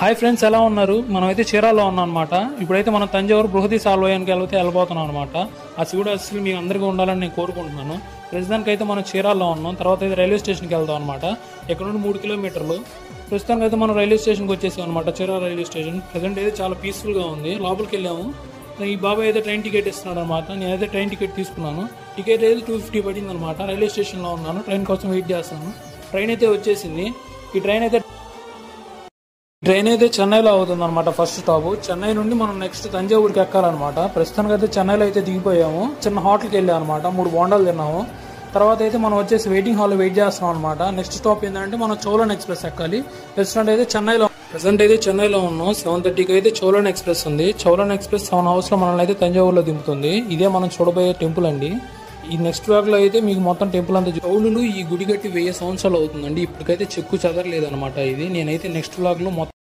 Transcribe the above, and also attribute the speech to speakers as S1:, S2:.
S1: Hi friends, ఎలా ఉన్నారు? మనమైతే చీరాల్లో ఉన్నాం అనమాట. ఇప్పుడైతే మనం తంజావూరు బృహతి సాల్వయానికి వెళ్ళిపోతున్నాం అనమాట. ఆ శివుడు అసలు మీ అందరికీ ఉండాలని నేను కోరుకుంటున్నాను. ప్రస్తుతానికి అయితే మనం చీరాల్లో ఉన్నాం. తర్వాత అయితే రైల్వే స్టేషన్కి వెళ్తాం అనమాట. ఇక్కడ నుండి 3 కిలోమీటర్లు. ప్రస్తుతానికి అయితే మనం రైల్వే స్టేషన్కి వచ్చేసాం అనమాట. చీరాల రైల్వే స్టేషన్ ప్రజెంట్ అయితే చాలా పీస్ఫుల్గా ఉంది. లోపలికి వెళ్ళాము. ఈ బాబాయ్ అయితే ట్రైన్ టికెట్ ఇస్తున్నాడు అనమాట. నేనైతే ట్రైన్ టికెట్ తీసుకున్నాను. టికెట్ అయితే 250 పడింది అనమాట. రైల్వే స్టేషన్లో ఉన్నాను. ట్రైన్ కోసం వెయిట్ చేస్తాను. ట్రైన్ అయితే వచ్చేసింది. ఈ ట్రైన్ అయితే చెన్నైలో అవుతుంది అనమాట. ఫస్ట్ స్టాప్ చెన్నై నుండి మనం నెక్స్ట్ తంజావూరుకి ఎక్కాలన్నమాట. ప్రస్తుతానికి అయితే చెన్నైలో అయితే దిగిపోయాము. చిన్న హోటల్కి వెళ్ళాం అనమాట. 3 బోండాలు తిన్నాము. తర్వాత అయితే మనం వచ్చేసి వెయిటింగ్ హాల్లో వెయిట్ చేస్తున్నాం అనమాట. నెక్స్ట్ స్టాప్ ఏంటంటే మనం చోళన్ ఎక్స్ప్రెస్ ఎక్కాలి. ప్రస్తుతం అయితే చెన్నైలో ఉన్నాం. 7:30కి అయితే చోళన్ ఎక్స్ప్రెస్ ఉంది. చోళన్ ఎక్స్ప్రెస్ 7 అవర్స్ లో మనల్ని అయితే తంజావూరులో దింపుతుంది. ఇదే మనం చూడబోయే టెంపుల్ అండి. ఈ నెక్స్ట్ వ్లాగ్ లో అయితే మీకు మొత్తం టెంపుల్ అంతా చౌలులు ఈ గుడి కట్టి 1000 సంవత్సరాలు అవుతుందండి. ఇప్పటికైతే చెక్కు చెదరలేదు అనమాట. ఇది నేనైతే నెక్స్ట్ వ్లాగ్ లో మొత్తం